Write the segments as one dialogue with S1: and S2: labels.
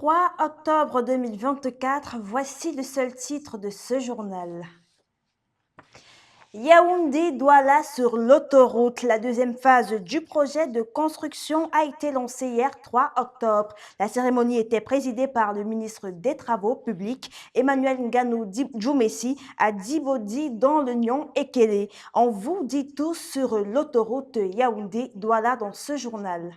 S1: 3 octobre 2024, voici le seul titre de ce journal. Yaoundé-Douala sur l'autoroute. La deuxième phase du projet de construction a été lancée hier 3 octobre. La cérémonie était présidée par le ministre des Travaux publics, Emmanuel Nganou Djoumessi, à Djibodi dans l'Union Ekele. On vous dit tout sur l'autoroute Yaoundé-Douala dans ce journal.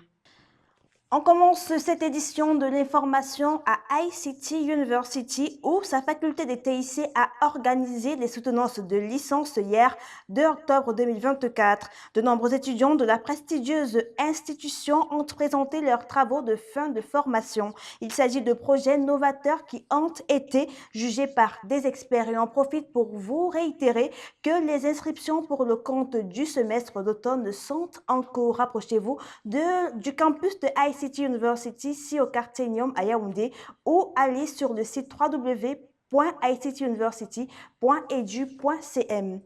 S1: On commence cette édition de l'information à ICT University où sa faculté des TIC a organisé les soutenances de licence hier 2 octobre 2024. De nombreux étudiants de la prestigieuse institution ont présenté leurs travaux de fin de formation. Il s'agit de projets novateurs qui ont été jugés par des experts et en profite pour vous réitérer que les inscriptions pour le compte du semestre d'automne sont en cours. Rapprochez-vous du campus de ICT University, ici au quartier Niom à Yaoundé, ou allez sur le site www.ictuniversity.edu.cm.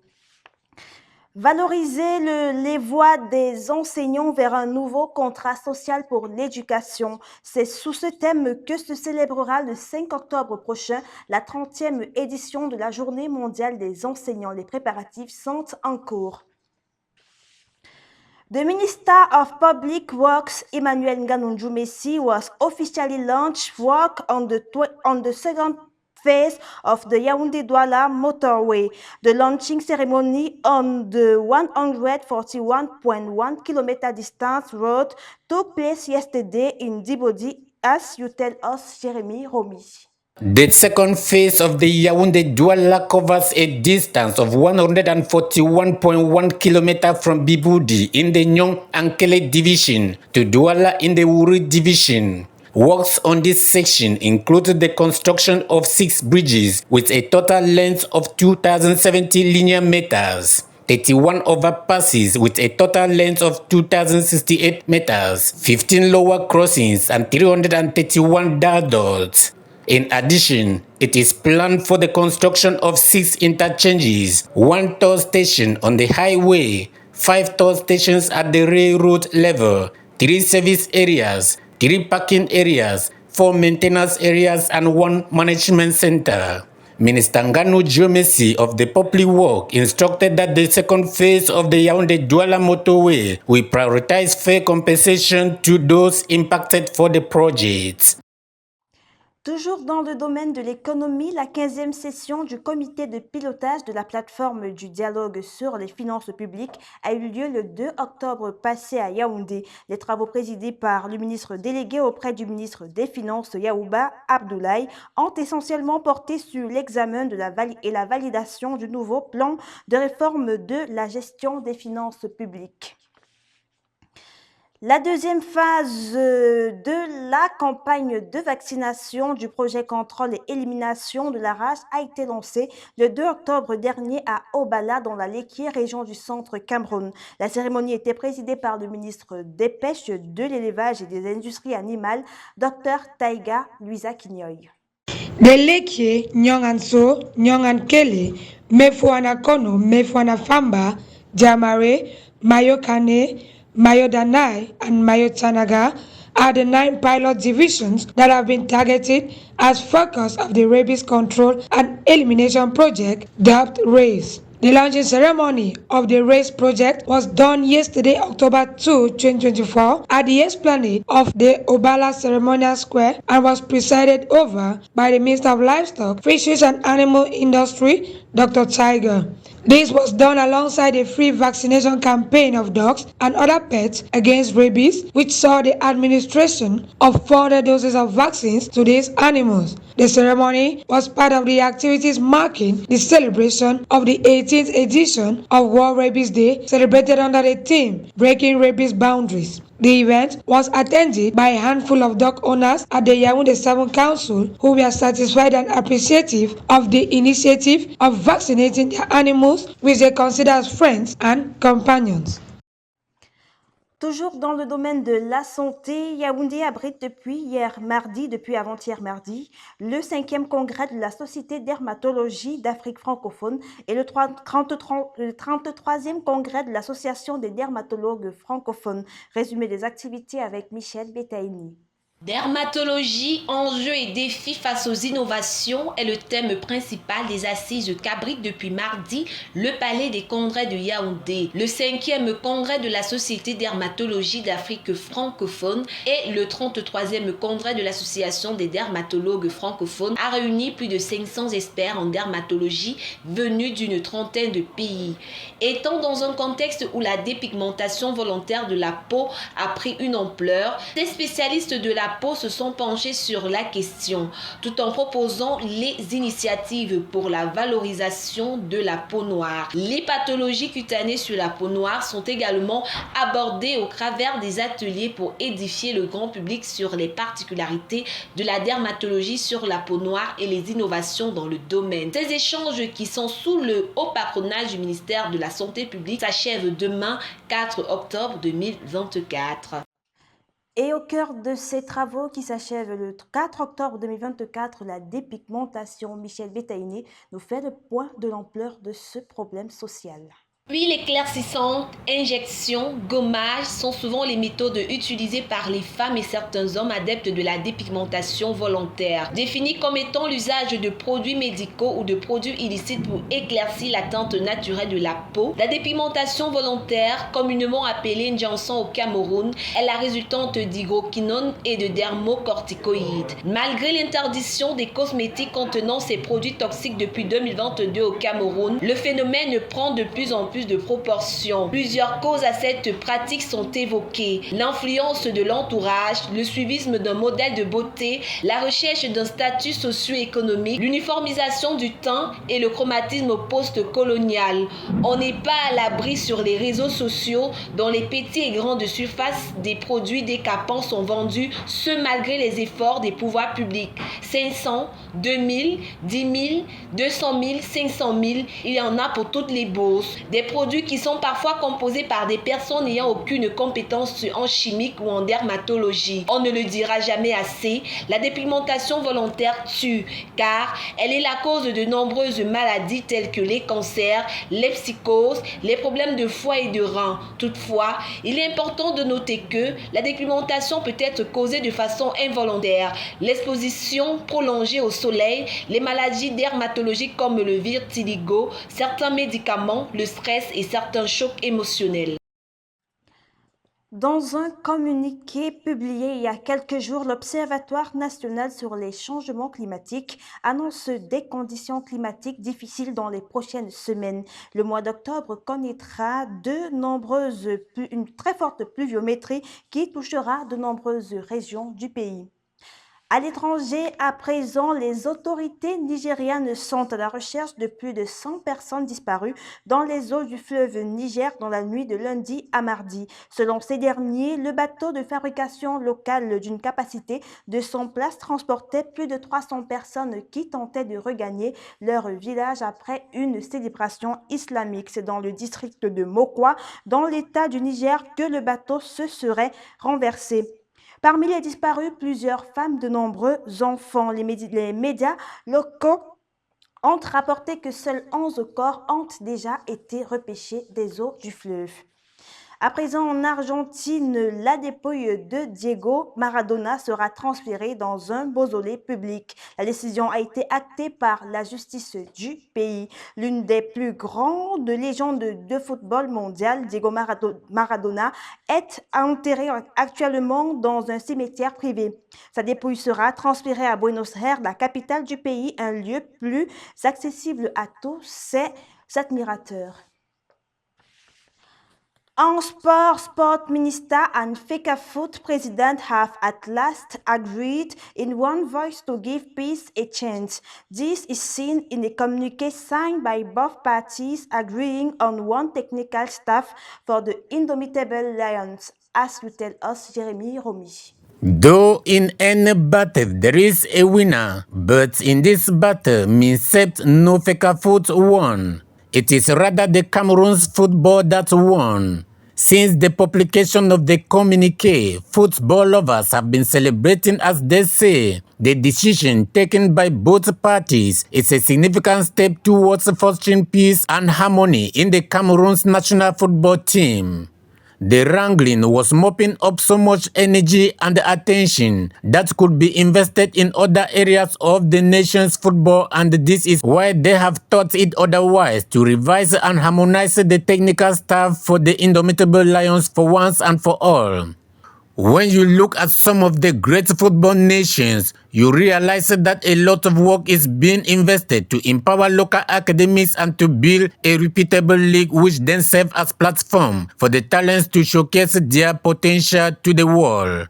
S1: Valoriser les voix des enseignants vers un nouveau contrat social pour l'éducation. C'est sous ce thème que se célébrera le 5 octobre prochain la 30e édition de la Journée mondiale des enseignants. Les préparatifs sont en cours. The Minister of Public Works, Emmanuel Nganou Djoumessi, was officially launched work on the second phase of the Yaoundé-Douala motorway. The launching ceremony on the 141.1 km distance road took place yesterday in Djibodi, as you tell us, Jeremy Romy.
S2: The second phase of the Yaoundé-Douala covers a distance of 141.1 km from Djibodi in the Nyong-Ankele division to Douala in the Wuri division. Works on this section include the construction of 6 bridges with a total length of 2,070 linear meters. 31 overpasses with a total length of 2,068 meters, 15 lower crossings and 331 diadots. In addition, it is planned for the construction of 6 interchanges, 1 toll station on the highway, 5 toll stations at the railroad level, 3 service areas, 3 parking areas, 4 maintenance areas and 1 management center. Minister Nganou Djoumessi of the Public Works instructed that the second phase of the Yaoundé-Douala motorway will prioritize fair compensation to those impacted for the project.
S1: Toujours dans le domaine de l'économie, la 15e session du comité de pilotage de la plateforme du dialogue sur les finances publiques a eu lieu le 2 octobre passé à Yaoundé. Les travaux présidés par le ministre délégué auprès du ministre des Finances Yahouba Abdoulaye ont essentiellement porté sur l'examen et la validation du nouveau plan de réforme de la gestion des finances publiques. La deuxième phase de la campagne de vaccination du projet contrôle et élimination de la rage a été lancée le 2 octobre dernier à Obala, dans la Léquié, région du centre Cameroun. La cérémonie était présidée par le ministre des Pêches, de l'Élevage et des Industries animales, Dr Taïga Luisa Kinyoy.
S3: De Léquié, Nyonganso, Nyongankele, Mefuana Kono, Mefuana Famba, Jamare, Mayokane, Mayodanai and Mayotanaga are the 9 pilot divisions that have been targeted as focus of the rabies control and elimination project dubbed RACE. The launching ceremony of the RACE project was done yesterday, October 2, 2024, at the esplanade of the Obala Ceremonial Square and was presided over by the Minister of Livestock, Fisheries and Animal Industry, Dr. Tiger. This was done alongside a free vaccination campaign of dogs and other pets against rabies, which saw the administration of 400 doses of vaccines to these animals. The ceremony was part of the activities marking the celebration of the 18th edition of World Rabies Day, celebrated under the theme Breaking Rabies Boundaries. The event was attended by a handful of dog owners at the Yaoundé 7 Council who were satisfied and appreciative of the initiative of vaccinating their animals, which they consider as friends and companions.
S1: Toujours dans le domaine de la santé, Yaoundé abrite depuis avant-hier mardi, le 5e congrès de la Société dermatologie d'Afrique francophone et le 33e congrès de l'Association des dermatologues francophones. Résumé des activités avec Michel Betaini.
S4: Dermatologie, enjeux et défis face aux innovations est le thème principal des assises qu'abrite depuis mardi le Palais des Congrès de Yaoundé. Le 5e congrès de la Société Dermatologie d'Afrique francophone et le 33e congrès de l'Association des dermatologues francophones a réuni plus de 500 experts en dermatologie venus d'une trentaine de pays. Étant dans un contexte où la dépigmentation volontaire de la peau a pris une ampleur, des spécialistes de la peau se sont penchés sur la question, tout en proposant les initiatives pour la valorisation de la peau noire. Les pathologies cutanées sur la peau noire sont également abordées au travers des ateliers pour édifier le grand public sur les particularités de la dermatologie sur la peau noire et les innovations dans le domaine. Ces échanges, qui sont sous le haut patronage du ministère de la Santé publique, s'achèvent demain 4 octobre 2024.
S1: Et au cœur de ces travaux qui s'achèvent le 4 octobre 2024, la dépigmentation, Michel Bétaïné nous fait le point de l'ampleur de ce problème social.
S4: Huile éclaircissante, injection, gommage sont souvent les méthodes utilisées par les femmes et certains hommes adeptes de la dépigmentation volontaire. Définies comme étant l'usage de produits médicaux ou de produits illicites pour éclaircir la teinte naturelle de la peau, la dépigmentation volontaire, communément appelée N'Djanson au Cameroun, est la résultante d'hydroquinone et de dermocorticoïdes. Malgré l'interdiction des cosmétiques contenant ces produits toxiques depuis 2022 au Cameroun, le phénomène prend de plus en plus de proportions. Plusieurs causes à cette pratique sont évoquées. L'influence de l'entourage, le suivisme d'un modèle de beauté, la recherche d'un statut socio-économique, l'uniformisation du teint et le chromatisme post-colonial. On n'est pas à l'abri sur les réseaux sociaux dont les petits et grandes surfaces des produits décapants sont vendus, ce malgré les efforts des pouvoirs publics. 500, 2000, 10 000, 200 000, 500 000, il y en a pour toutes les bourses. Des produits qui sont parfois composés par des personnes n'ayant aucune compétence en chimique ou en dermatologie. On ne le dira jamais assez, la dépigmentation volontaire tue, car elle est la cause de nombreuses maladies telles que les cancers, les psychoses, les problèmes de foie et de rein. Toutefois, il est important de noter que la dépigmentation peut être causée de façon involontaire. L'exposition prolongée au soleil, les maladies dermatologiques comme le vitiligo, certains médicaments, le stress et certains chocs émotionnels.
S1: Dans un communiqué publié il y a quelques jours, l'Observatoire national sur les changements climatiques annonce des conditions climatiques difficiles dans les prochaines semaines. Le mois d'octobre connaîtra une très forte pluviométrie qui touchera de nombreuses régions du pays. À l'étranger, à présent, les autorités nigérianes sont à la recherche de plus de 100 personnes disparues dans les eaux du fleuve Niger dans la nuit de lundi à mardi. Selon ces derniers, le bateau de fabrication locale d'une capacité de 100 places transportait plus de 300 personnes qui tentaient de regagner leur village après une célébration islamique. C'est dans le district de Mokwa, dans l'état du Niger, que le bateau se serait renversé. Parmi les disparus, plusieurs femmes, de nombreux enfants. Les médias locaux ont rapporté que seuls 11 corps ont déjà été repêchés des eaux du fleuve. À présent, en Argentine, la dépouille de Diego Maradona sera transférée dans un mausolée public. La décision a été actée par la justice du pays. L'une des plus grandes légendes de football mondial, Diego Maradona, est enterrée actuellement dans un cimetière privé. Sa dépouille sera transférée à Buenos Aires, la capitale du pays, un lieu plus accessible à tous ses admirateurs. En Sport Minister and FECAFOOT President have at last agreed in one voice to give peace a chance. This is seen in a communique signed by both parties agreeing on one technical staff for the Indomitable Lions, as you tell us, Jeremy Romy.
S2: Though in any battle there is a winner, but in this battle, Minsept no Fecafoot won. It is rather the Cameroon's football that won. Since the publication of the communique, football lovers have been celebrating as they say. The decision taken by both parties is a significant step towards fostering peace and harmony in the Cameroon's national football team. The wrangling was mopping up so much energy and attention that could be invested in other areas of the nation's football, and this is why they have thought it otherwise to revise and harmonize the technical staff for the Indomitable Lions for once and for all. When you look at some of the great football nations, you realize that a lot of work is being invested to empower local academies and to build a reputable league which then serve as platform for the talents to showcase their potential to the world.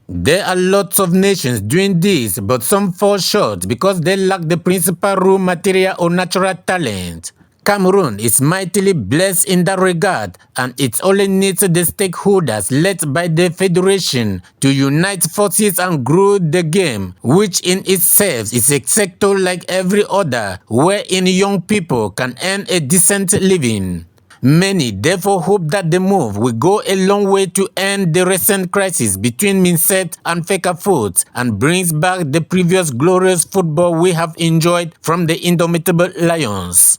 S2: There are lots of nations doing this, but some fall short because they lack the principal raw material or natural talent. Cameroon is mightily blessed in that regard, and it only needs the stakeholders led by the federation to unite forces and grow the game, which in itself is a sector like every other, wherein young people can earn a decent living. Many therefore hope that the move will go a long way to end the recent crisis between Mincet and Fecafoot and brings back the previous glorious football we have enjoyed from the Indomitable Lions.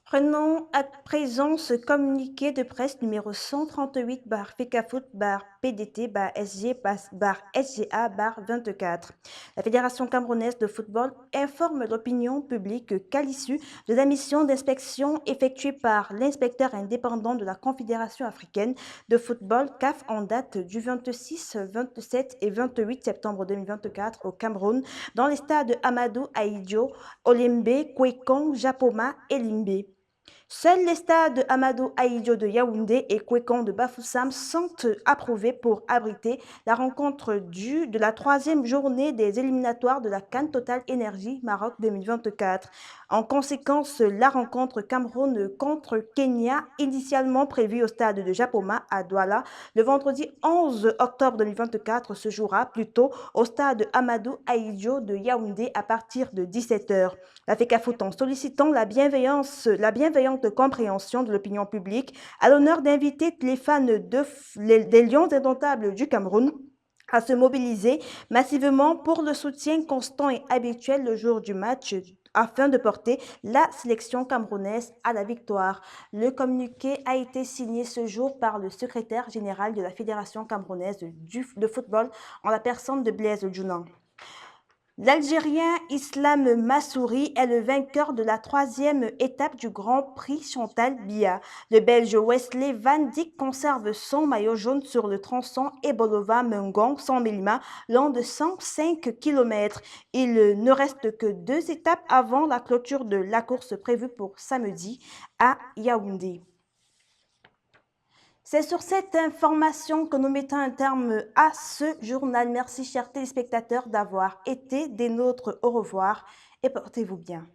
S1: Prenons à présent ce communiqué de presse numéro 138/FECAFOOT/PDT/SG/SGA/24. La Fédération camerounaise de football informe l'opinion publique qu'à l'issue de la mission d'inspection effectuée par l'inspecteur indépendant de la Confédération africaine de football CAF en date du 26, 27 et 28 septembre 2024 au Cameroun, dans les stades Amadou Ahidjo, Olembe, Kwekong, Japoma et Limbe. Seuls les stades Amadou Ahidjo de Yaoundé et Kwekong de Bafoussam sont approuvés pour abriter la rencontre de la troisième journée des éliminatoires de la CAN Total Énergie Maroc 2024. En conséquence, la rencontre Cameroun contre Kenya, initialement prévue au stade de Japoma à Douala le vendredi 11 octobre 2024, se jouera plutôt au stade Amadou Ahidjo de Yaoundé à partir de 17h. La FECAFOOT, en sollicitant la bienveillante compréhension de l'opinion publique, a l'honneur d'inviter les fans des Lions indomptables du Cameroun à se mobiliser massivement pour le soutien constant et habituel le jour du match afin de porter la sélection camerounaise à la victoire. Le communiqué a été signé ce jour par le secrétaire général de la Fédération camerounaise de football en la personne de Blaise Djounan. L'Algérien Islam Massouri est le vainqueur de la troisième étape du Grand Prix Chantal Biya. Le Belge Wesley Van Dijk conserve son maillot jaune sur le tronçon Ebolova-Mungong 100 mm long de 105 km. Il ne reste que 2 étapes avant la clôture de la course prévue pour samedi à Yaoundé. C'est sur cette information que nous mettons un terme à ce journal. Merci, chers téléspectateurs, d'avoir été des nôtres. Au revoir et portez-vous bien.